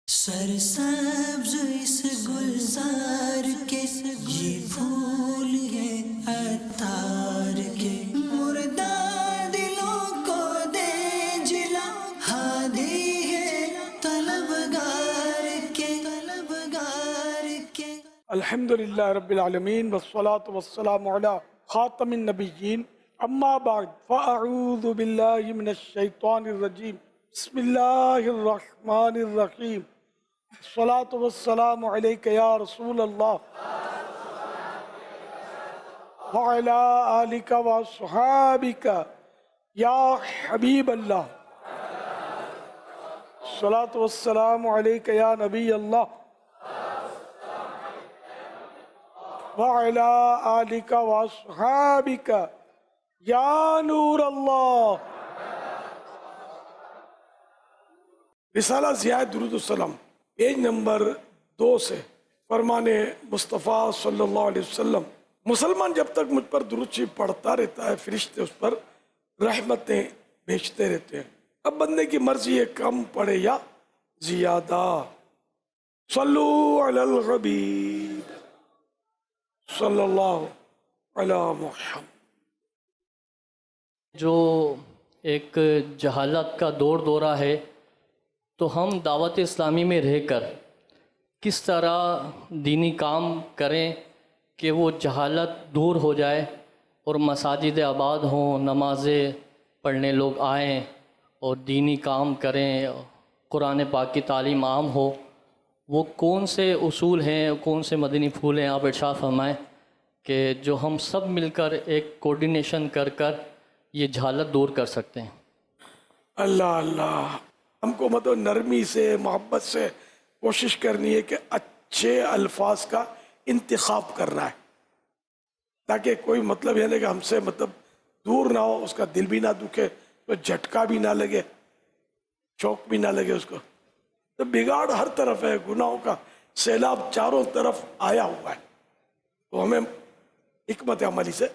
سرسبز اس گلزار کے یہ پھول ہیں عطار کے، مردہ دلوں کو دے جلا، ہادی ہے طلبگار کے، طلبگار کے۔ الحمدللہ رب العالمین والصلاة والسلام علی خاتم النبیین، اما بعد فاعوذ باللہ من الشیطان الرجیم، بسم اللہ الرحمن الرحیم، الصلاة والسلام علیک یا رسول اللہ وعلی آلک واصحابک یا حبیب اللہ، الصلاة والسلام علیک یا نبی اللہ وعلی آلک واصحابک یا نور اللہ۔ رسالہ ضیاء درود السلام پیج نمبر 2 سے، فرمان مصطفیٰ صلی اللہ علیہ وسلم، مسلمان جب تک مجھ پر درود شریف پڑھتا رہتا ہے فرشتے اس پر رحمتیں بھیجتے رہتے ہیں۔ اب بندے کی مرضی ہے کم پڑھے یا زیادہ۔ صلو علی الحبیب صلی اللہ علی محمد۔ جو ایک جہالت کا دورہ ہے، تو ہم دعوت اسلامی میں رہ کر کس طرح دینی کام کریں کہ وہ جہالت دور ہو جائے اور مساجد آباد ہوں، نمازیں پڑھنے لوگ آئیں اور دینی کام کریں، قرآن پاک کی تعلیم عام ہو۔ وہ کون سے اصول ہیں، کون سے مدنی پھول ہیں، آپ ارشاد فرمائیں کہ جو ہم سب مل کر ایک کوارڈینیشن کر یہ جہالت دور کر سکتے ہیں؟ اللہ اللہ، ہم کو مطلب نرمی سے محبت سے کوشش کرنی ہے کہ اچھے الفاظ کا انتخاب کرنا ہے، تاکہ کوئی مطلب یہ نہیں کہ ہم سے مطلب دور نہ ہو، اس کا دل بھی نہ دکھے، تو جھٹکا بھی نہ لگے، چوک بھی نہ لگے اس کو۔ تو بگاڑ ہر طرف ہے، گناہوں کا سیلاب چاروں طرف آیا ہوا ہے، تو ہمیں حکمت عملی سے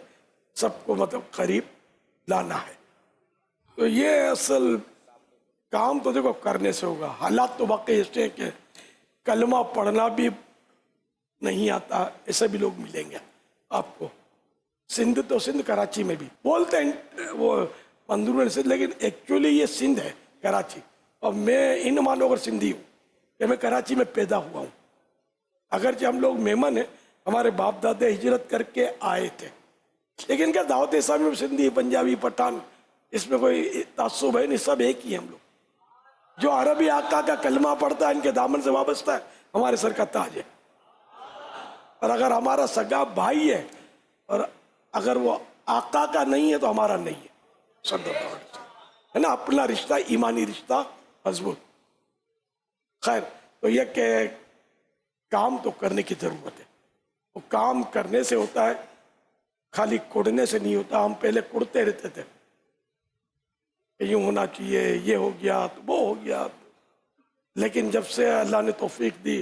سب کو مطلب قریب لانا ہے۔ تو یہ اصل کام تو دیکھو کرنے سے ہوگا۔ حالات تو واقعی ایسے ہیں کہ کلمہ پڑھنا بھی نہیں آتا، ایسے بھی لوگ ملیں گے آپ کو۔ سندھ تو سندھ، کراچی میں بھی بولتے ہیں وہ اندرون سندھ، لیکن ایکچولی یہ سندھ ہے، کراچی۔ اور میں ان مانو کر سندھی ہوں کہ میں کراچی میں پیدا ہوا ہوں، اگرچہ ہم لوگ مہمان ہیں، ہمارے باپ دادے ہجرت کر کے آئے تھے، لیکن کیا دعوت اسلامی میں سندھی، پنجابی، پٹھان، اس میں کوئی تعصب ہے نہیں، سب ایک ہی ہیں ہم لوگ۔ جو عربی آقا کا کلمہ پڑھتا ہے ان کے دامن سے وابستہ ہے، ہمارے سر کا تاج ہے۔ اور اگر ہمارا سگا بھائی ہے اور اگر وہ آقا کا نہیں ہے تو ہمارا نہیں ہے، صلی اللہ علیہ وسلم، ہے نا، اپنا رشتہ ایمانی رشتہ مضبوط۔ خیر، تو یہ کہ کام تو کرنے کی ضرورت ہے، وہ کام کرنے سے ہوتا ہے، خالی کوڑنے سے نہیں ہوتا۔ ہم پہلے کوڑتے رہتے تھے کہ یوں ہونا چاہیے، یہ ہو گیا تو وہ ہو گیا، لیکن جب سے اللہ نے توفیق دی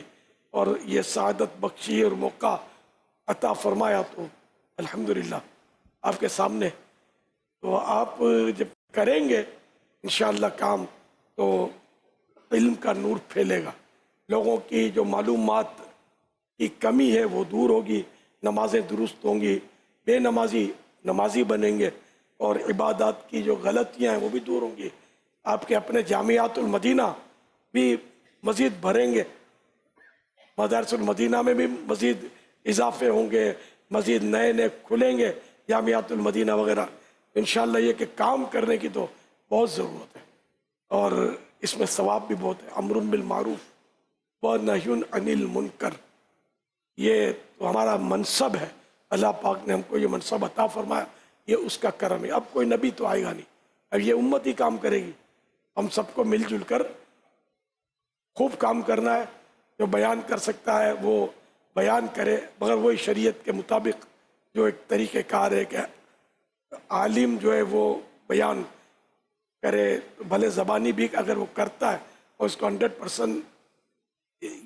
اور یہ سعادت بخشی اور موقع عطا فرمایا تو الحمدللہ آپ کے سامنے، تو آپ جب کریں گے انشاءاللہ کام، تو علم کا نور پھیلے گا، لوگوں کی جو معلومات کی کمی ہے وہ دور ہوگی، نمازیں درست ہوں گی، بے نمازی نمازی بنیں گے، اور عبادات کی جو غلطیاں ہیں وہ بھی دور ہوں گی۔ آپ کے اپنے جامعات المدینہ بھی مزید بھریں گے، مدارس المدینہ میں بھی مزید اضافے ہوں گے، مزید نئے نئے کھلیں گے جامعات المدینہ وغیرہ۔ انشاءاللہ یہ کہ کام کرنے کی تو بہت ضرورت ہے، اور اس میں ثواب بھی بہت ہے۔ امر بالمعروف ونہی عن المنکر، یہ تو ہمارا منصب ہے، اللہ پاک نے ہم کو یہ منصب عطا فرمایا، یہ اس کا کرم ہے۔ اب کوئی نبی تو آئے گا نہیں، اب یہ امت ہی کام کرے گی۔ ہم سب کو مل جل کر خوب کام کرنا ہے، جو بیان کر سکتا ہے وہ بیان کرے، مگر وہی شریعت کے مطابق جو ایک طریقہ کار ہے کہ عالم جو ہے وہ بیان کرے، بھلے زبانی بھی اگر وہ کرتا ہے اور اس کو 100%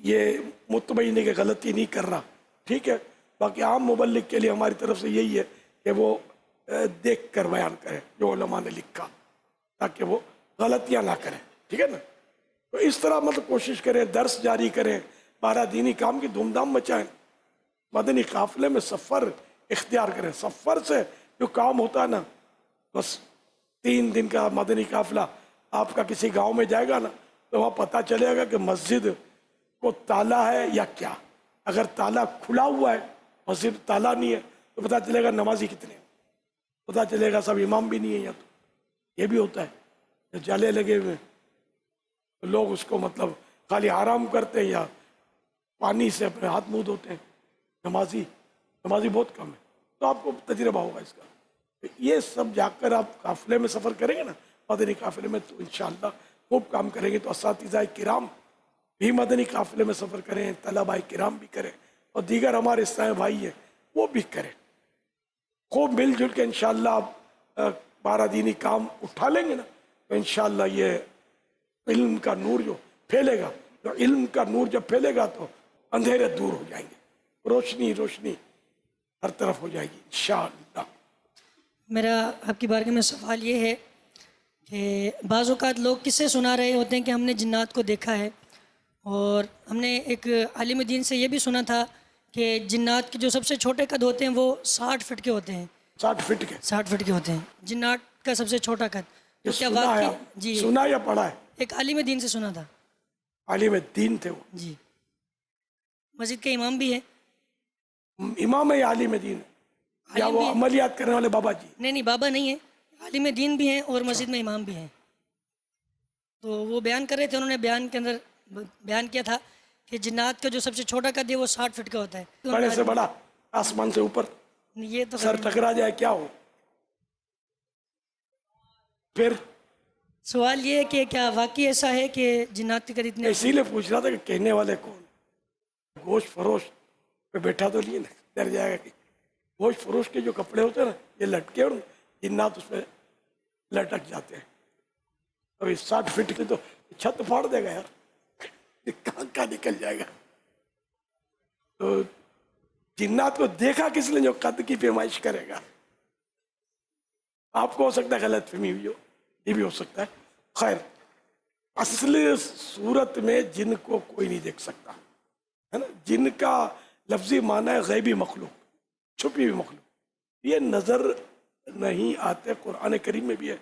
یہ مطمئن ہے کہ غلطی نہیں کر رہا، ٹھیک ہے۔ باقی عام مبلغ کے لیے ہماری طرف سے یہی ہے کہ وہ دیکھ کر بیان کرے جو علماء نے لکھا، تاکہ وہ غلطیاں نہ کریں، ٹھیک ہے نا۔ تو اس طرح مطلب کوشش کریں، درس جاری کریں، بارہ دینی کام کی دھوم دھام مچائیں، مدنی قافلے میں سفر اختیار کریں. سفر سے جو کام ہوتا ہے نا، بس 3 دن کا مدنی قافلہ آپ کا کسی گاؤں میں جائے گا نا، تو وہاں پتہ چلے گا کہ مسجد کو تالا ہے یا کیا. اگر تالا کھلا ہوا ہے، مسجد تالا نہیں ہے، تو پتہ چلے گا نمازی کتنے ہیں، پتہ چلے گا سب امام بھی نہیں ہے. یا تو یہ بھی ہوتا ہے کہ جالے لگے ہوئے تو لوگ اس کو مطلب خالی آرام کرتے ہیں یا پانی سے اپنے ہاتھ منہ دھوتے ہیں. نمازی بہت کم ہے. تو آپ کو تجربہ ہوگا اس کا. یہ سب جا کر آپ قافلے میں سفر کریں گے نا، مدنی قافلے میں، تو انشاءاللہ خوب کام کریں گے. تو اساتذہ کرام بھی مدنی قافلے میں سفر کریں، طلباء کرام بھی کریں، اور دیگر ہمارے اسلامی بھائی ہیں وہ بھی کریں. خوب مل جل کے انشاءاللہ آپ 12 دینی کام اٹھا لیں گے نا، تو انشاءاللہ یہ علم کا نور جو پھیلے گا، تو علم کا نور جب پھیلے گا تو اندھیرے دور ہو جائیں گے، روشنی ہر طرف ہو جائے گی انشاءاللہ. میرا آپ کی بارگاہ میں سوال یہ ہے کہ بعض اوقات لوگ قصے سنا رہے ہوتے ہیں کہ ہم نے جنات کو دیکھا ہے، اور ہم نے ایک عالم دین سے یہ بھی سنا تھا کہ جنات کے جو سب سے چھوٹے قد ہوتے ہیں وہ 60 فٹ کے ہوتے ہیں. 60 فٹ کے 60 فٹ کے ہوتے ہیں جنات کا سب سے چھوٹا قد. تو کیا سنا ہے واقعی؟ آپ؟ جی، سنا یا پڑھا ہے؟ ایک عالم دین سے سنا تھا. عالم دین تھے وہ، جی، مسجد کے امام بھی ہیں. امام ہے یا عالم دین ہے؟ یا عالم وہ بھی ہیں. عملیات کرنے والے بابا جی؟ نہیں بابا نہیں ہیں، عالم دین بھی ہیں اور مسجد میں امام بھی ہیں. تو وہ بیان کر رہے تھے، انہوں نے بیان کے اندر بیان کیا تھا کہ جنات کا جو سب سے چھوٹا قد ہے وہ 60 فٹ کا ہوتا ہے. بڑے سے بڑا، آسمان سے اوپر یہ تو سر ٹکرا جائے کیا ہو. پھر سوال یہ ہے کہ کیا واقعی ایسا ہے کہ جنات کے قد اتنے؟ اسی لیے پوچھ رہا تھا کہ کہنے والے کون. گوشت فروش پہ بیٹھا تو نہیں نا، ڈر جائے گا کہ گوشت فروش کے جو کپڑے ہوتے ہیں نا، یہ لٹکے اور جنات اس پہ لٹک جاتے ہیں. ابھی 60 فٹ کی تو چھت پھاڑ دے گا یار، یہ کہاں نکل جائے گا. تو جنات کو دیکھا کس نے جو قد کی پیمائش کرے گا. آپ کو ہو سکتا ہے غلط فہمی ہوئی ہو، یہ بھی ہو سکتا ہے. خیر، اصلی صورت میں جن کو کوئی نہیں دیکھ سکتا ہے نا. جن کا لفظی معنی ہے غیبی مخلوق، چھپی ہوئی مخلوق. یہ نظر نہیں آتے. قرآن کریم میں بھی ہے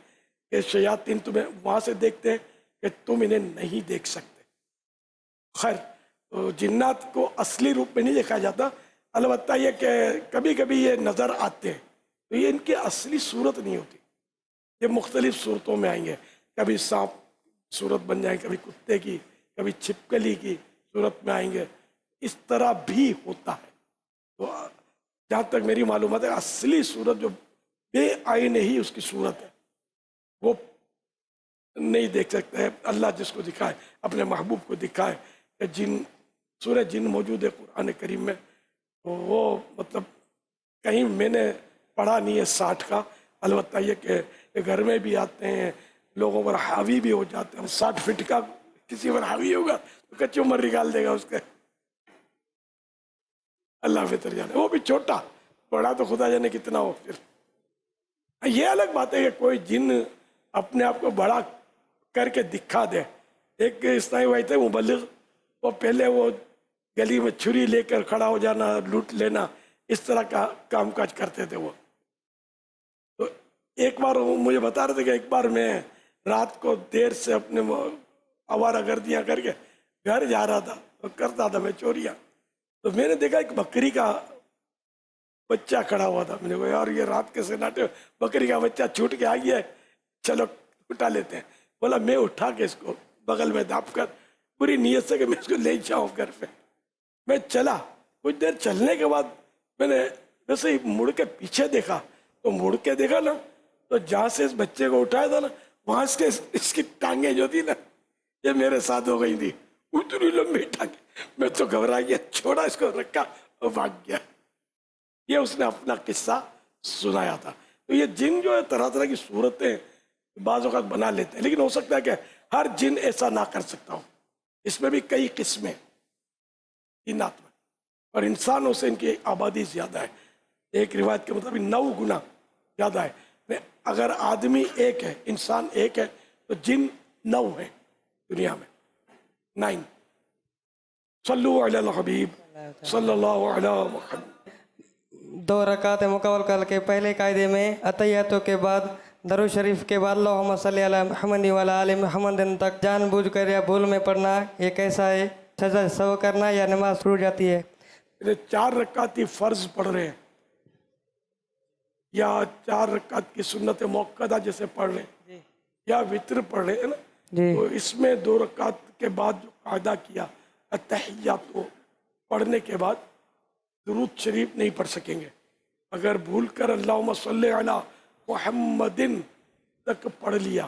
کہ شیاطین تمہیں وہاں سے دیکھتے ہیں کہ تم انہیں نہیں دیکھ سکتے. خیر، تو جنات کو اصلی روپ میں نہیں دیکھا جاتا، البتہ یہ کہ کبھی کبھی یہ نظر آتے ہیں، تو یہ ان کی اصلی صورت نہیں ہوتی. یہ مختلف صورتوں میں آئیں گے. کبھی سانپ صورت بن جائیں، کبھی کتے کی، کبھی چھپکلی کی صورت میں آئیں گے. اس طرح بھی ہوتا ہے. تو جہاں تک میری معلومات ہے، اصلی صورت جو بے آئینے ہی اس کی صورت ہے، وہ نہیں دیکھ سکتے ہیں. اللہ جس کو دکھائے، اپنے محبوب کو دکھائے کہ جن سورہ جن موجود ہے قرآن کریم میں، وہ مطلب کہیں میں نے پڑھا نہیں ہے 60 کا. البتہ یہ کہ گھر میں بھی آتے ہیں، لوگوں پر حاوی بھی ہو جاتے ہیں. 60 فٹ کا کسی پر حاوی ہوگا تو کچی عمر نکال دے گا اس کے. اللہ بہتر جانے. وہ بھی چھوٹا، بڑا تو خدا جانے کتنا ہو. پھر یہ الگ بات ہے کہ کوئی جن اپنے آپ کو بڑا کر کے دکھا دے. ایک اسلامی بھائی تھے مبلغ، وہ پہلے وہ گلی میں چھری لے کر کھڑا ہو جانا، لوٹ لینا، اس طرح کا کام کاج کرتے تھے وہ. تو ایک بار وہ مجھے بتا رہے تھے کہ ایک بار میں رات کو دیر سے اپنے آوارہ گردیاں کر کے گھر جا رہا تھا، کرتا تھا میں چوریاں. تو میں نے دیکھا ایک بکری کا بچہ کھڑا ہوا تھا. میں نے کہا یار یہ رات کے سناٹے بکری کا بچہ چھوٹ کے آ گیا ہے، چلو اٹھا لیتے ہیں. بولا میں اٹھا کے اس کو بغل میں داپ کر پوری نیت سے کہ میں اس کو لے جاؤں گھر پہ. میں چلا، کچھ دیر چلنے کے بعد میں نے ویسے ہی مڑ کے پیچھے دیکھا. تو مڑ کے دیکھا نا، تو جہاں سے اس بچے کو اٹھایا تھا نا، وہاں اس کی ٹانگیں جو تھی نا، یہ میرے ساتھ ہو گئی تھی. اتنی لمبی ٹانگیں. میں تو گھبرا گیا، چھوڑا اس کو، رکھا اور بھاگ گیا. یہ اس نے اپنا قصہ سنایا تھا. تو یہ جن جو ہے طرح طرح کی صورتیں بعض اوقات بنا لیتے ہیں، لیکن ہو سکتا ہے کہ ہر جن ایسا نہ کر سکتا ہو. اس میں بھی کئی قسمیں جنات میں، اور انسانوں سے ان کی آبادی زیادہ ہے. ایک روایت کے مطابق 9 گنا زیادہ ہے. اگر آدمی ایک ہے، انسان ایک ہے، تو جن 9 ہیں دنیا میں. 9 صلو علی الحبیب صلی اللہ علیہ محمد. 2 رکعت مکمل کر کے پہلے قاعدے میں اتحیاتوں کے بعد درود شریف کے بعد اللہم صلی علی محمد وعلی آل محمد تک جان بوجھ کر یا بھول میں پڑھنا یہ کیسا ہے؟ سجدہ سہو کرنا یا نماز ٹوٹ جاتی ہے؟ 4 رکعت ہی فرض پڑھ رہے ہیں یا 4 رکعت کی سنت موقدہ جیسے پڑھ رہے ہیں یا وطر پڑھ رہے ہیں نا، جی تو اس میں 2 رکعت کے بعد جو قاعدہ کیا اتحیات کو پڑھنے کے بعد درود شریف نہیں پڑھ سکیں گے. اگر بھول کر اللہم صلی علی محمد تک پڑھ لیا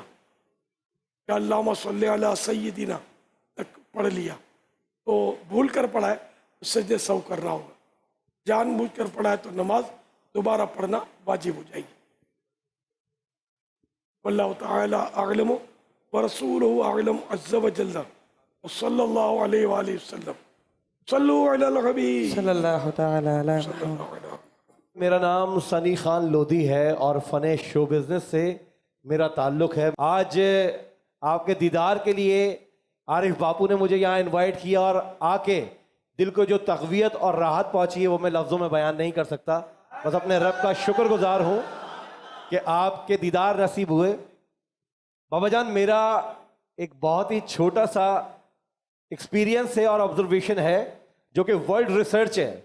یا اللہم صلی علی سیدنا تک پڑھ لیا تو بھول کر پڑھا ہے تو سجدہ سہو کرنا ہوگا. جان بوجھ کر پڑھا ہے تو نماز دوبارہ پڑھنا واجب ہو جائے گی. واللہ تعالی اعلم ورسولہ اعلم عز وجل وصلی اللہ علیہ وآلہ وسلم. صلو علی الحبیب صلی اللہ تعالی علیہ صلی وسلم. اللہ علیہ وسلم. میرا نام سنی خان لودھی ہے اور فن شو بزنس سے میرا تعلق ہے. آج آپ کے دیدار کے لیے عارف باپو نے مجھے یہاں انوائٹ کیا اور آ کے دل کو جو تقویت اور راحت پہنچی ہے وہ میں لفظوں میں بیان نہیں کر سکتا. بس اپنے رب کا شکر گزار ہوں کہ آپ کے دیدار نصیب ہوئے. بابا جان میرا ایک بہت ہی چھوٹا سا ایکسپیرینس ہے اور آبزرویشن ہے جو کہ ورلڈ ریسرچ ہے.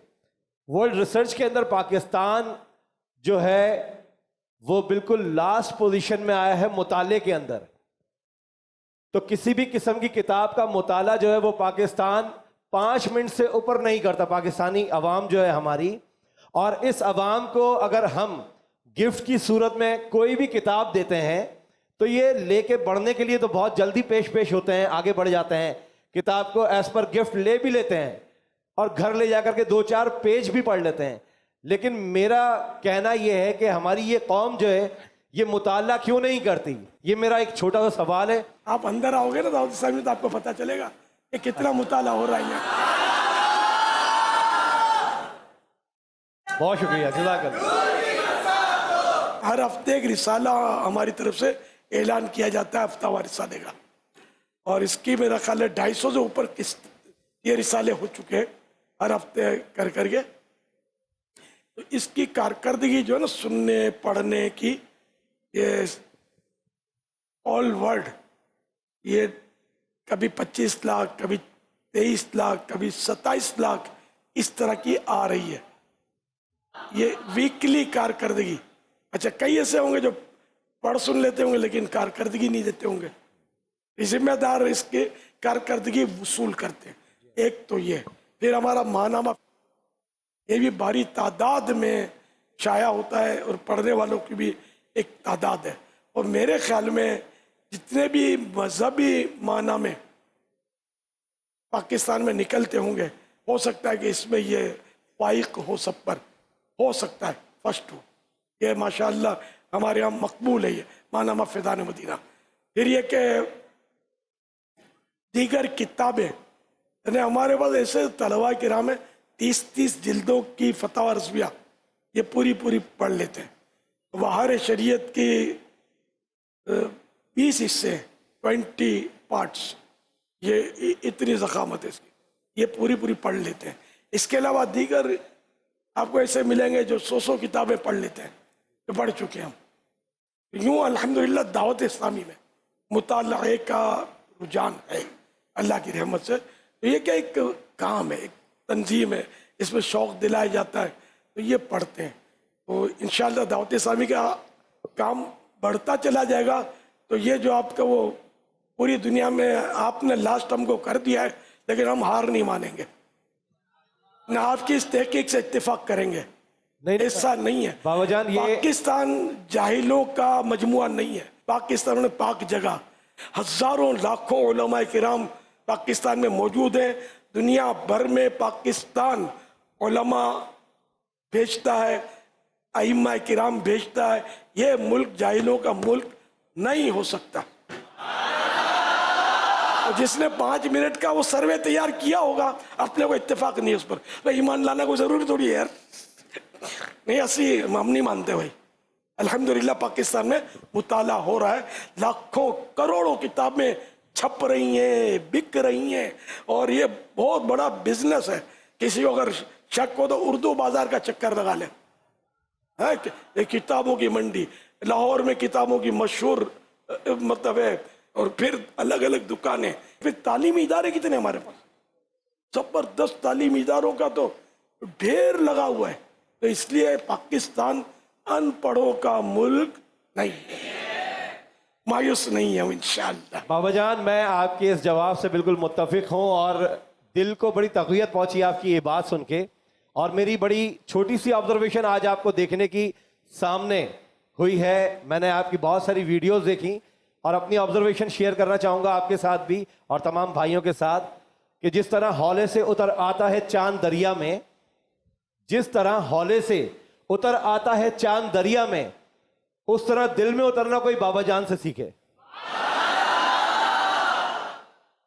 ورلڈ ریسرچ کے اندر پاکستان جو ہے وہ بالکل لاسٹ پوزیشن میں آیا ہے مطالعے کے اندر. تو کسی بھی قسم کی کتاب کا مطالعہ جو ہے وہ پاکستان 5 منٹ سے اوپر نہیں کرتا، پاکستانی عوام جو ہے ہماری. اور اس عوام کو اگر ہم گفٹ کی صورت میں کوئی بھی کتاب دیتے ہیں تو یہ لے کے بڑھنے کے لیے تو بہت جلدی پیش ہوتے ہیں، آگے بڑھ جاتے ہیں، کتاب کو ایز پر گفٹ لے بھی لیتے ہیں اور گھر لے جا کر کے 2-4 پیج بھی پڑھ لیتے ہیں. لیکن میرا کہنا یہ ہے کہ ہماری یہ قوم جو ہے یہ مطالعہ کیوں نہیں کرتی؟ یہ میرا ایک چھوٹا سا سوال ہے. آپ اندر آؤ گے نا دعوت اسلامی میں تو آپ کو پتہ چلے گا کہ کتنا مطالعہ ہو رہا ہے. بہت شکریہ، جزاک اللہ. ہر ہفتے ایک رسالہ ہماری طرف سے اعلان کیا جاتا ہے ہفتہ وار رسالے کا، اور اس کی میرا خیال ہے 250 سے اوپر یہ رسالے ہو چکے ہیں ہر ہفتے کر کے. تو اس کی کارکردگی جو ہے نا سننے پڑھنے کی، یہ آل ورلڈ یہ کبھی 25 لاکھ کبھی 23 لاکھ کبھی 27 لاکھ اس طرح کی آ رہی ہے. یہ ویکلی کارکردگی. اچھا کئی ایسے ہوں گے جو پڑھ سن لیتے ہوں گے لیکن کارکردگی نہیں دیتے ہوں گے. ذمہ دار اس کے کارکردگی وصول کرتے ہیں. ایک تو یہ، پھر ہمارا ماہنامہ یہ بھی بھاری تعداد میں شائع ہوتا ہے اور پڑھنے والوں کی بھی ایک تعداد ہے. اور میرے خیال میں جتنے بھی مذہبی ماہنامے پاکستان میں نکلتے ہوں گے ہو سکتا ہے کہ اس میں یہ فائق ہو، سب پر ہو سکتا ہے فرسٹ ہو. یہ ماشاءاللہ ہمارے یہاں مقبول ہے یہ ماہنامہ فیضان مدینہ. پھر یہ کہ دیگر کتابیں، یعنی ہمارے پاس ایسے طلباء کرام ہیں 30 جلدوں کی فتاوی رضویہ یہ پوری پڑھ لیتے ہیں. بہار شریعت کی 20 حصے 20 پارٹس، یہ اتنی ضخامت ہے اس کی، یہ پوری پڑھ لیتے ہیں. اس کے علاوہ دیگر آپ کو ایسے ملیں گے جو 100 کتابیں پڑھ لیتے ہیں، جو پڑھ چکے ہیں ہم. یوں الحمدللہ دعوت اسلامی میں مطالعے کا رجحان ہے اللہ کی رحمت سے. تو یہ کیا ایک کام ہے، ایک تنظیم ہے، اس میں شوق دلایا جاتا ہے تو یہ پڑھتے ہیں. تو انشاءاللہ دعوت اسلامی کا کام بڑھتا چلا جائے گا. تو یہ جو آپ کا وہ پوری دنیا میں آپ نے لاسٹ ہم کو کر دیا ہے، لیکن ہم ہار نہیں مانیں گے، نہ آپ کی اس تحقیق سے اتفاق کریں گے. ایسا نہیں ہے بابا جان، یہ پاکستان جاہلوں کا مجموعہ نہیں ہے. پاکستان میں پاک جگہ، ہزاروں لاکھوں علماء کرام پاکستان میں موجود ہیں. دنیا بھر میں پاکستان علماء بھیجتا ہے، ائمہ کرام بھیجتا ہے. یہ ملک جاہلوں کا ملک نہیں ہو سکتا. جس نے 5 منٹ کا وہ سروے تیار کیا ہوگا اپنے کو اتفاق نہیں اس پر، ایمان لانا کوئی ضروری تھوڑی ہے یار. نہیں اسی ہم نہیں مانتے بھائی. الحمدللہ پاکستان میں مطالعہ ہو رہا ہے، لاکھوں کروڑوں کتابیں چھپ رہی ہیں، بک رہی ہیں، اور یہ بہت بڑا بزنس ہے. کسی کو اگر شک ہو تو اردو بازار کا چکر لگا لیں. یہ کتابوں کی منڈی لاہور میں، کتابوں کی مشہور مطلب ہے، اور پھر الگ الگ دکانیں. پھر تعلیمی ادارے کتنے ہمارے پاس، زبردست تعلیمی اداروں کا تو ڈھیر لگا ہوا ہے. تو اس لیے پاکستان ان پڑھوں کا ملک نہیں ہے، مایوس نہیں ہے انشاءاللہ. بابا جان میں آپ کے اس جواب سے بالکل متفق ہوں، اور دل کو بڑی تقویت پہنچی آپ کی یہ بات سن کے. اور میری بڑی چھوٹی سی آبزرویشن آج آپ کو دیکھنے کی سامنے ہوئی ہے. میں نے آپ کی بہت ساری ویڈیوز دیکھی اور اپنی آبزرویشن شیئر کرنا چاہوں گا آپ کے ساتھ بھی اور تمام بھائیوں کے ساتھ، کہ جس طرح ہولے سے اتر آتا ہے چاند دریا میں، جس طرح ہولے سے اتر آتا ہے چاند دریا میں، اس طرح دل میں اترنا کوئی بابا جان سے سیکھے.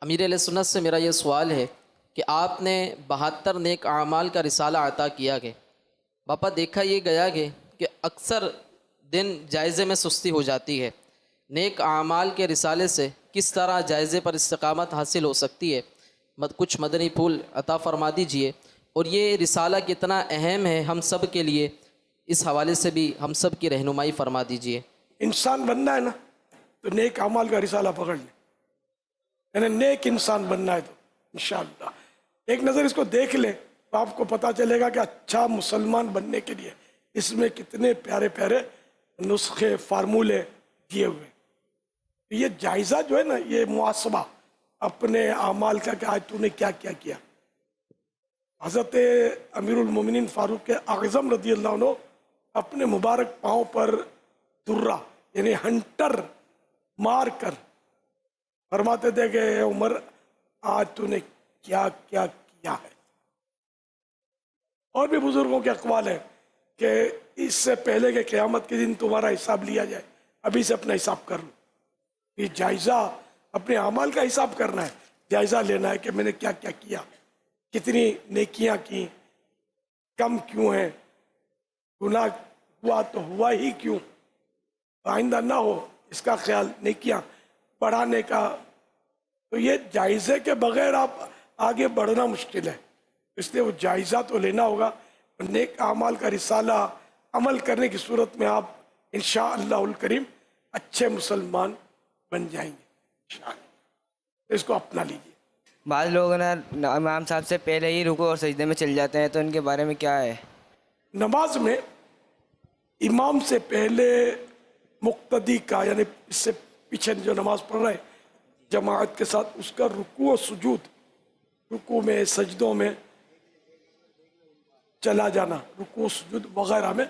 امیر علیہ سنت سے میرا یہ سوال ہے کہ آپ نے 72 نیک اعمال کا رسالہ عطا کیا کہ باپا دیکھا یہ گیا کہ اکثر دن جائزے میں سستی ہو جاتی ہے. نیک اعمال کے رسالے سے کس طرح جائزے پر استقامت حاصل ہو سکتی ہے؟ کچھ مدنی پھول عطا فرما دیجئے. اور یہ رسالہ کتنا اہم ہے ہم سب کے لیے، اس حوالے سے بھی ہم سب کی رہنمائی فرما دیجئے. انسان بننا ہے نا تو نیک اعمال کا رسالہ پکڑ لیں، یعنی نیک انسان بننا ہے تو انشاءاللہ ایک نظر اس کو دیکھ لیں تو آپ کو پتا چلے گا کہ اچھا مسلمان بننے کے لیے اس میں کتنے پیارے پیارے نسخے، فارمولے دیے ہوئے. یہ جائزہ جو ہے نا، یہ محاسبہ اپنے اعمال کا کہ آج تو نے کیا کیا کیا. حضرت امیر المومنین فاروق اعظم رضی اللہ عنہ اپنے مبارک پاؤں پر درہ یعنی ہنٹر مار کر فرماتے تھے کہ اے عمر آج تو نے کیا کیا کیا ہے. اور بھی بزرگوں کے اقوال ہیں کہ اس سے پہلے کہ قیامت کے دن تمہارا حساب لیا جائے ابھی سے اپنا حساب کر لو. یہ جائزہ اپنے اعمال کا حساب کرنا ہے، جائزہ لینا ہے کہ میں نے کیا کیا کیا، کتنی نیکیاں کی، کم کیوں ہیں، گناہ ہوا تو ہوا ہی کیوں، آئندہ نہ ہو اس کا خیال، نیکیاں بڑھانے کا. تو یہ جائزے کے بغیر آپ آگے بڑھنا مشکل ہے، اس لیے وہ جائزہ تو لینا ہوگا. نیک اعمال کا رسالہ عمل کرنے کی صورت میں آپ انشاءاللہ الکریم اچھے مسلمان بن جائیں گے انشاءاللہ. اس کو اپنا لیجیے. بعض لوگ نا امام صاحب سے پہلے ہی رکوع اور سجدے میں چل جاتے ہیں، تو ان کے بارے میں کیا ہے؟ نماز میں امام سے پہلے مقتدی کا، یعنی اس سے پیچھے جو نماز پڑھ رہا ہے جماعت کے ساتھ، اس کا رکوع و سجود، رکوع میں سجدوں میں چلا جانا، رکوع سجود وغیرہ میں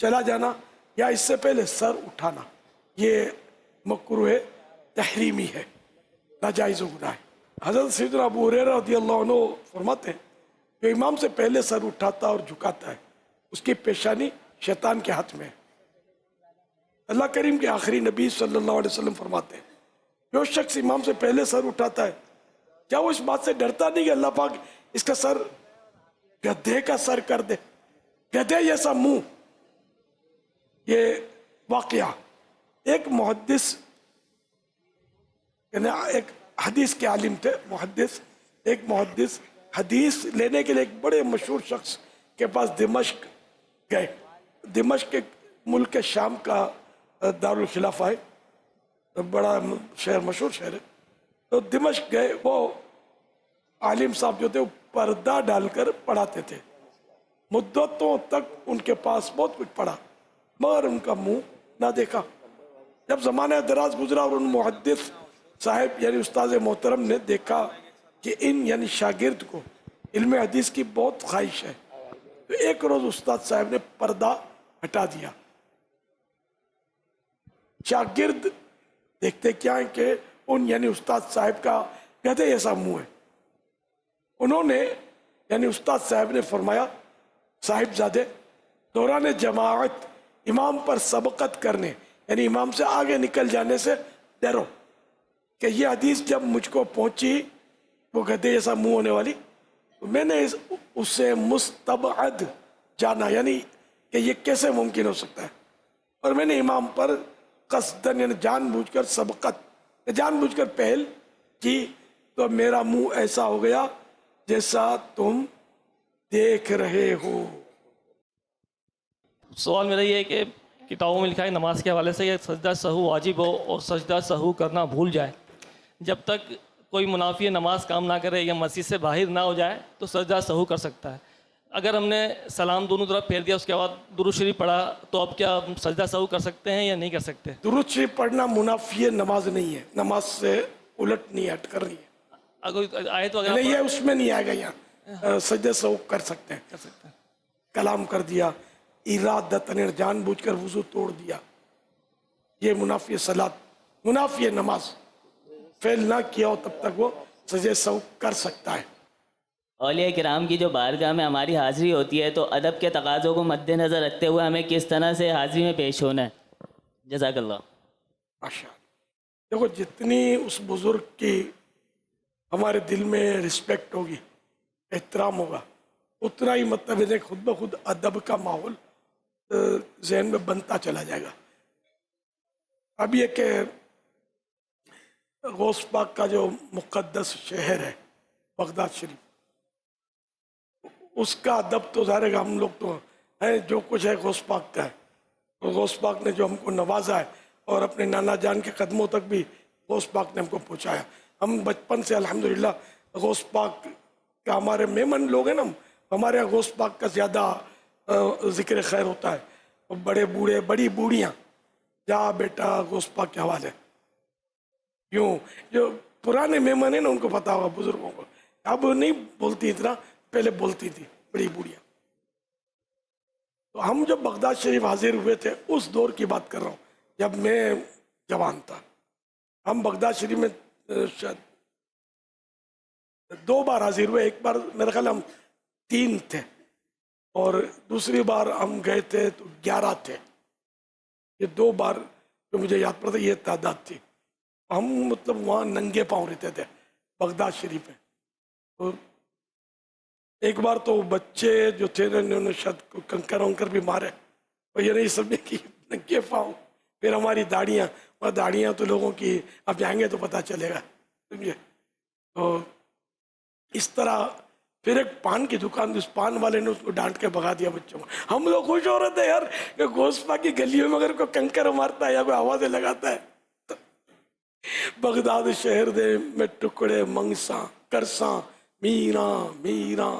چلا جانا، یا اس سے پہلے سر اٹھانا، یہ مکروہ تحریمی ہے، ناجائز و گناہ ہے. حضرت سیدنا ابو ہریرہ رضی اللہ عنہ فرماتے ہیں جو امام سے پہلے سر اٹھاتا اور جھکاتا ہے اس کی پیشانی شیطان کے ہاتھ میں ہے. اللہ کریم کے آخری نبی صلی اللہ علیہ وسلم فرماتے ہیں جو شخص امام سے پہلے سر اٹھاتا ہے کیا وہ اس بات سے ڈرتا نہیں کہ اللہ پاک اس کا سر گدھے کا سر کر دے، گدھے جیسا منہ. یہ واقعہ ایک محدث، یعنی ایک حدیث کے عالم تھے، ایک محدث حدیث لینے کے لیے ایک بڑے مشہور شخص کے پاس دمشق گئے. دمشق ایک ملک شام کا دارالخلافہ ہے، بڑا شہر، مشہور شہر ہے. تو دمشق گئے، وہ عالم صاحب جو تھے وہ پردہ ڈال کر پڑھاتے تھے. مدتوں تک ان کے پاس بہت کچھ پڑھا مگر ان کا منہ نہ دیکھا. جب زمانہ دراز گزرا اور ان محدث صاحب یعنی استاد محترم نے دیکھا کہ ان یعنی شاگرد کو علم حدیث کی بہت خواہش ہے، تو ایک روز استاد صاحب نے پردہ ہٹا دیا. شاگرد دیکھتے کیا ہے کہ ان یعنی استاد صاحب کا گدھے ایسا منہ ہے. انہوں نے یعنی استاد صاحب نے فرمایا صاحب زادے دوران جماعت امام پر سبقت کرنے یعنی امام سے آگے نکل جانے سے ڈرو، کہ یہ حدیث جب مجھ کو پہنچی وہ گدھے جیسا منہ ہونے والی تو میں نے اسے مستبعد جانا، یعنی کہ یہ کیسے ممکن ہو سکتا ہے، اور میں نے امام پر قصدن یعنی جان بوجھ کر سبقت، جان بوجھ کر پہل کی تو میرا منہ ایسا ہو گیا جیسا تم دیکھ رہے ہو. سوال میرا یہ ہے کہ کتابوں میں لکھا ہے نماز کے حوالے سے کہ سجدہ سہو واجب ہو اور سجدہ سہو کرنا بھول جائے. جب تک کوئی منافی نماز کام نہ کرے یا مسجد سے باہر نہ ہو جائے تو سجدہ سہو کر سکتا ہے. اگر ہم نے سلام دونوں طرف پھیر دیا اس کے بعد درود شریف پڑھا تو اب کیا ہم سجدہ سہو کر سکتے ہیں یا نہیں کر سکتے؟ درود شریف پڑھنا منافی نماز نہیں ہے، نماز سے الٹ نہیں ہٹ کر رہی ہے. اگر آئے تو اگر نہیں یہ اس میں نہیں آئے گا. یہاں سجدہ سہو کر سکتے ہیں. کلام کر دیا ارادتاً جان بوجھ کر وضو توڑ دیا، یہ منافی صلاۃ، منافی نماز. فعل نہ کیا ہو تب تک وہ سجدہ سہو کر سکتا ہے. اولیاء کرام کی جو بارگاہ میں ہماری حاضری ہوتی ہے تو ادب کے تقاضوں کو مد نظر رکھتے ہوئے ہمیں کس طرح سے حاضری میں پیش ہونا ہے؟ جزاک اللہ. ماشاء اللہ. دیکھو جتنی اس بزرگ کی ہمارے دل میں رسپیکٹ ہوگی، احترام ہوگا، اتنا ہی مطلب ہے خود بخود ادب کا ماحول ذہن میں بنتا چلا جائے گا. اب یہ کہ غوث پاک کا جو مقدس شہر ہے بغداد شریف، اس کا ادب تو ظاہر ہے کہ ہم لوگ تو ہیں، جو کچھ ہے غوث پاک کا ہے. تو غوث پاک نے جو ہم کو نوازا ہے اور اپنے نانا جان کے قدموں تک بھی غوث پاک نے ہم کو پہنچایا. ہم بچپن سے الحمدللہ غوث پاک کا ہمارے میمن لوگ ہیں نا، ہمارے یہاں غوث پاک کا زیادہ ذکر خیر ہوتا ہے. اور بڑے بوڑھے بڑی بوڑھیاں جا بیٹا غوث پاک کے حوالے. کیوں؟ جو پرانے مہمان ہیں نا ان کو پتا ہوگا بزرگوں کو، اب نہیں بولتی اتنا، پہلے بولتی تھی بڑی بوڑھیاں. تو ہم جب بغداد شریف حاضر ہوئے تھے اس دور کی بات کر رہا ہوں جب میں جوان تھا. ہم بغداد شریف میں شاید 2 بار حاضر ہوئے. ایک بار میرا خیال ہم 3 تھے اور دوسری بار ہم گئے تھے تو 11 تھے. یہ 2 بار جو مجھے یاد پڑتا یہ تعداد تھی. ہم مطلب وہاں ننگے پاؤں رہتے تھے بغداد شریف میں. تو ایک بار تو بچے جو تھے انہوں نے شاید کنکر ونکر بھی مارے اور یہ نہیں سمجھے کہ ننگے پاؤں. پھر ہماری داڑیاں، اور داڑیاں تو لوگوں کی اب جائیں گے تو پتہ چلے گا، سمجھے. تو اس طرح پھر ایک پان کی دکان، اس پان والے نے اس کو ڈانٹ کے بھگا دیا بچوں کو. ہم لوگ خوش ہو رہے تھے یار کہ غوث پاک کی گلیوں میں اگر کوئی کنکر مارتا ہے یا کوئی آوازیں لگاتا ہے. بغداد شہر دے میں ٹکڑے منگساں کرساں میراں میراں.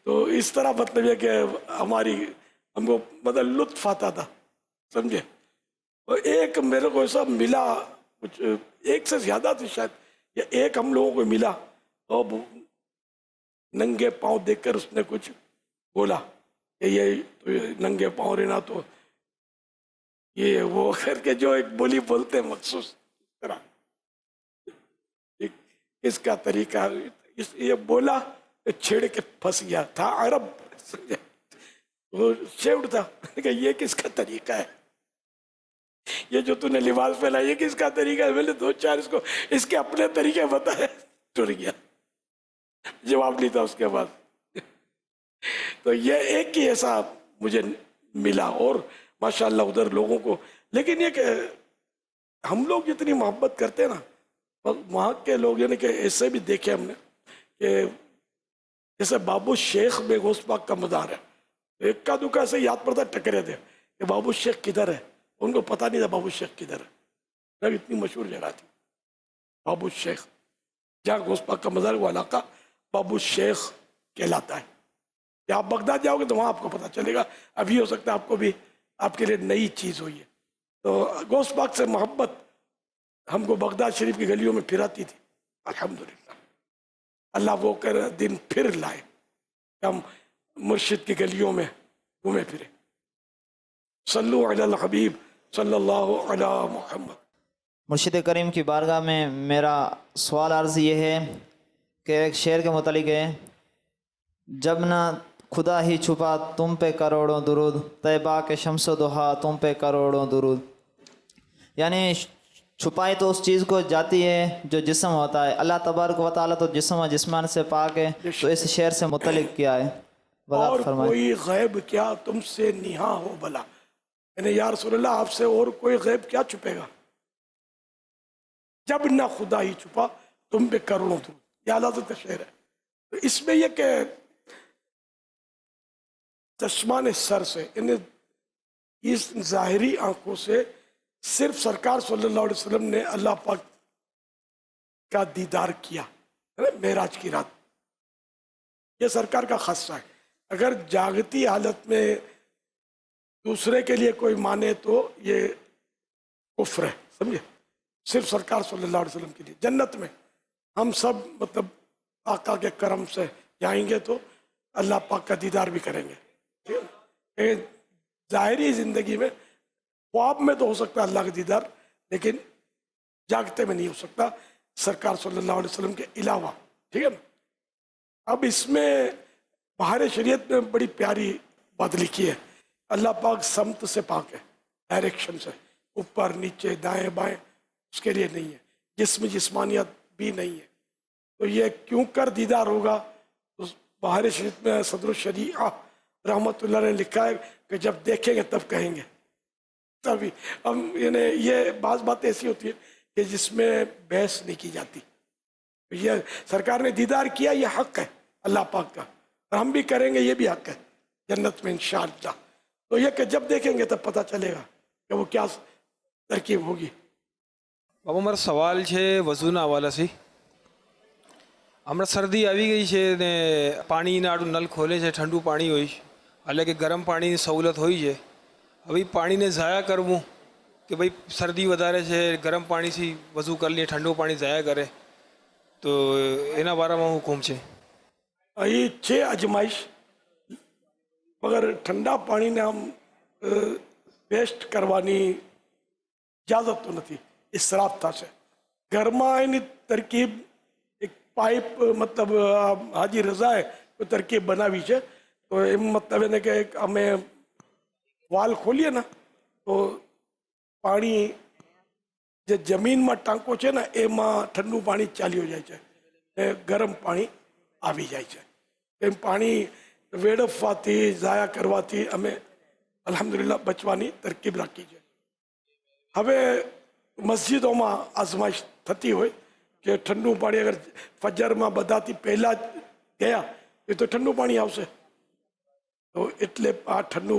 تو اس طرح مطلب یہ کہ ہم کو مطلب لطف آتا تھا، سمجھے. اور ایک میرے کو ایسا ملا، کچھ ایک سے زیادہ تھی شاید، یا ایک ہم لوگوں کو ملا اور ننگے پاؤں دیکھ کر اس نے کچھ بولا کہ یہ ننگے پاؤں رہنا تو یہ وہ کر کے جو ایک بولی بولتے ہیں مخصوص طرح. اس کا طریقہ یہ بولا چھیڑ کے پھنس گیا تھا. عرب وہ شیوڈ تھا کہ یہ کس کا طریقہ ہے، یہ جو تو نے لباس پہنا یہ کس کا طریقہ ہے. میں نے 2-4 اس کے اپنے طریقے بتائے، ٹر گیا، جواب نہیں تھا اس کے بعد. تو یہ ایک ہی ایسا مجھے ملا اور ماشاءاللہ ادھر لوگوں کو. لیکن یہ کہ ہم لوگ جتنی محبت کرتے ہیں نا وہاں کے لوگ، یعنی کہ ایسے بھی دیکھے ہم نے کہ جیسے بابو شیخ میں غوث پاک کا مزار ہے. ایک کا دکا سے یاد پڑتا ٹکرے تھے کہ بابو شیخ کدھر ہے، ان کو پتہ نہیں تھا بابو شیخ کدھر ہے. اتنی مشہور جگہ تھی بابو شیخ، جہاں غوث پاک کا مزار، وہ علاقہ بابو شیخ کہلاتا ہے. یا آپ بغداد جاؤ گے تو وہاں آپ کو پتہ چلے گا. ابھی ہو سکتا ہے آپ کو بھی آپ کے لیے نئی چیز ہوئی ہے. تو غوث پاک سے محبت ہم کو بغداد شریف کی گلیوں میں پھراتی تھی. الحمدللہ اللہ وہ کر دن پھر لائے کہ ہم مرشد کی گلیوں میں گھومے پھرے. صلو علی الحبیب صلی اللہ علی محمد. مرشد کریم کی بارگاہ میں میرا سوال عرض یہ ہے کہ ایک شعر کے متعلق ہے، جب نہ خدا ہی چھپا تم پہ کروڑوں درود، طیبہ کے شمس و ضحیٰ تم پہ کروڑوں درود. یعنی چھپائی تو اس چیز کو جاتی ہے جو جسم ہوتا ہے. اللہ تبارک و تعالیٰ تو جسم و جسمان سے پاک ہے، تو اس شعر سے متعلق کیا ہے اور وضاحت فرمائیں. کوئی غیب کیا تم سے نہاں ہو بلا. یعنی یا رسول اللہ آپ سے اور کوئی غیب کیا چھپے گا. جب نہ خدا ہی چھپا تم پہ کروڑوں درود. یہ اعلیٰ حضرت کا شعر ہے. تو اس میں یہ کہ چشمان سر سے اس ظاہری آنکھوں سے صرف سرکار صلی اللہ علیہ وسلم نے اللہ پاک کا دیدار کیا معراج کی رات. یہ سرکار کا خاصہ ہے. اگر جاگتی حالت میں دوسرے کے لیے کوئی مانے تو یہ کفر ہے, سمجھے. صرف سرکار صلی اللہ علیہ وسلم کے لیے جنت میں ہم سب مطلب آقا کے کرم سے جائیں گے تو اللہ پاک کا دیدار بھی کریں گے. ظاہری زندگی میں خواب میں تو ہو سکتا ہے اللہ کا دیدار, لیکن جاگتے میں نہیں ہو سکتا سرکار صلی اللہ علیہ وسلم کے علاوہ. ٹھیک ہے نا. اب اس میں بہار شریعت میں بڑی پیاری بات لکھی ہے. اللہ پاک سمت سے پاک ہے, ڈائریکشن سے, اوپر نیچے دائیں بائیں اس کے لیے نہیں ہے. جسمانیت بھی نہیں ہے. تو یہ کیوں کر دیدار ہوگا؟ تو بہار شریعت میں صدر الشریعہ رحمۃ اللہ نے لکھا ہے کہ جب دیکھیں گے تب کہیں گے. تبھی ہم یعنی یہ بعض باتیں ایسی ہوتی ہیں کہ جس میں بحث نہیں کی جاتی. یہ سرکار نے دیدار کیا, یہ حق ہے اللہ پاک کا, اور ہم بھی کریں گے, یہ بھی حق ہے جنت میں انشاءاللہ. تو یہ کہ جب دیکھیں گے تب پتہ چلے گا کہ وہ کیا ترکیب ہوگی. બાબા મારો સવાલ છે વઝુના હવાલાથી. હમણાં શરદી આવી ગઈ છે ને પાણીના આડું નલ ખોલે છે, ઠંડુ પાણી હોય છે, એટલે કે ગરમ પાણીની સવલત હોય છે. હવે એ પાણીને ઝાયા કરવું કે ભાઈ શરદી વધારે છે, ગરમ પાણીથી વઝુ કરી લઈએ, ઠંડુ પાણી ઝાયા કરે, તો એના બારામાં હુકમ છે. અહીં છે અજમાઈશ, મગર ઠંડા પાણીને આમ વેસ્ટ કરવાની ઇજાજત તો નથી, ઇસરાફ થશે. ઘરમાં એની તરકીબ એક પાઇપ મતલબ હાજી રઝાએ કોઈ તરકીબ બનાવી છે. તો એમ મતલબ એને કે અમે વાલ ખોલીએ ને તો પાણી જે જમીનમાં ટાંકો છે ને એમાં ઠંડુ પાણી ચાલ્યું જાય છે ને ગરમ પાણી આવી જાય છે. એમ પાણી વેડફવાથી ઝાયા કરવાથી અમે અલ્હમ્દુલિલ્લાહ બચવાની તરકીબ રાખી છે. હવે મસ્જિદોમાં આઝમાઈશ થતી હોય કે ઠંડુ પાણી અગર ફજરમાં બધાથી પહેલાં ગયા એ તો ઠંડુ પાણી આવશે. તો એટલે આ ઠંડુ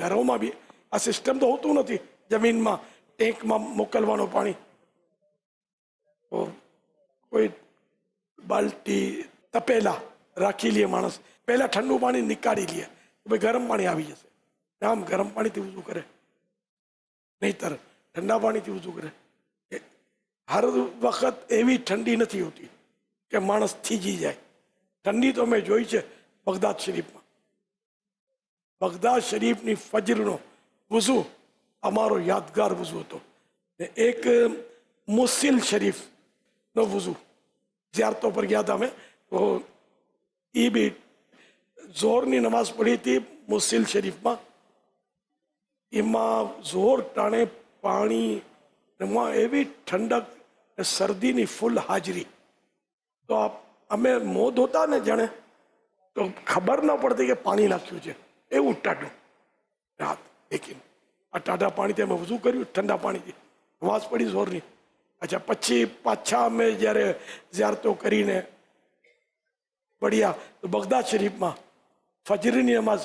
ઘરોમાં બી આ સિસ્ટમ તો હોતું નથી જમીનમાં ટેન્કમાં મોકલવાનો પાણી. તો કોઈ બાલ્ટી તપેલા રાખી લે માણસ, પહેલાં ઠંડુ પાણી નીકાળી લે તો ભાઈ ગરમ પાણી આવી જશે. આમ ગરમ પાણીથી વઝુ કરે, નહીંતર ઠંડા પાણીથી વઝુ કરે. હર વખત એવી ઠંડી નથી હોતી કે માણસ થીજી જાય. ઠંડી તો મેં જોઈ છે બગદાદ શરીફમાં. બગદાદ શરીફની ફજરનો વઝુ અમારો યાદગાર વઝુ હતો. એક મુસિલ શરીફનો વઝુ ઝિયારતો પર ગયા હતા અમે, તો એ બી ઝોરની નમાઝ પડી હતી મુસિલ શરીફમાં. એમાં ઝોર ટાણે પાણી, એમાં એવી ઠંડક, શરદીની ફૂલ હાજરી. તો અમે મોં ધોતા ને જાણે તો ખબર ન પડતી કે પાણી નાખ્યું છે, એવું ટાઢું રાત. લેકિન આ ટાઢા પાણીથી અમે વઝુ કર્યું ઠંડા પાણીથી, નમાઝ પડી ઝોરની. અચ્છા, પછી પાછા અમે જ્યારે ઝિયારતો કરીને પડ્યા તો બગદાદ શરીફમાં ફજરની નમાઝ,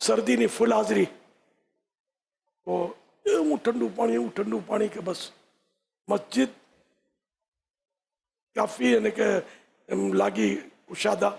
શરદીની ફૂલ હાજરી. તો એવું ઠંડુ પાણી કે બસ મસ્જિદ કાફી અને કે એમ લાગી કુશાદા,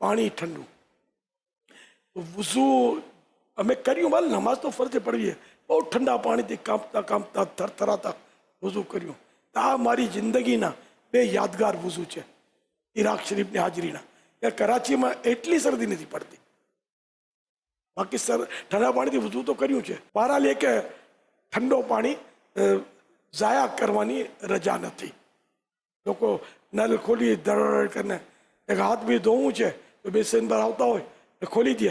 પાણી ઠંડુ. વઝુ અમે કર્યું, ભલે નમાઝ તો ફરજે પડવી, બહુ ઠંડા પાણીથી કાંપતા કાંપતા થરથરાતા વઝુ કર્યું. આ મારી જિંદગીના બે યાદગાર વઝુ છે ઇરાક શરીફની હાજરીના. કરાચીમાં એટલી શરદી નથી પડતી, બાકી ઠંડા પાણીથી વઝુ તો કર્યું છે. બહરહાલ એ કે ઠંડો પાણી ઝાયા કરવાની રજા નથી. લોકો નલ ખોલી ધડ કરીને એક હાથ બી ધોવું છે તો બેસન પર આવતા હોય તો ખોલી દે,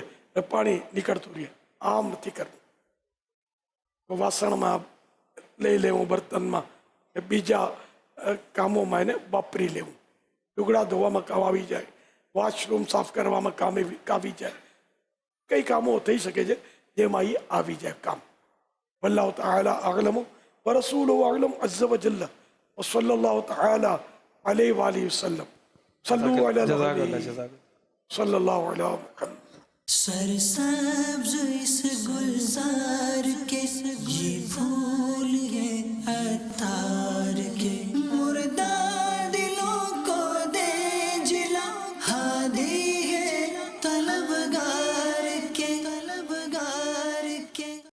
પાણી નીકળતું રહે. આમ નથી કરવું. તો વાસણમાં લઈ લેવું, બર્તનમાં, બીજા કામોમાં એને વાપરી લેવું. લુગડા ધોવામાં કામ આવી જાય, વોશરૂમ સાફ કરવામાં કામ આવી જાય, કઈ કામો થઈ શકે છે જેમાં એ આવી જાય કામ. વલ્લાહુ તઆલા અઅલમ ورسولہ اعلم عز وجل وصلی اللہ تعالی علیہ وآلہ وسلم صلو علی النبی صلی اللہ علیہ وسلم. سرسبز اس گلزار کے یہ پھول یہ عطار کے مردہ دلوں کو دے جلا ہادی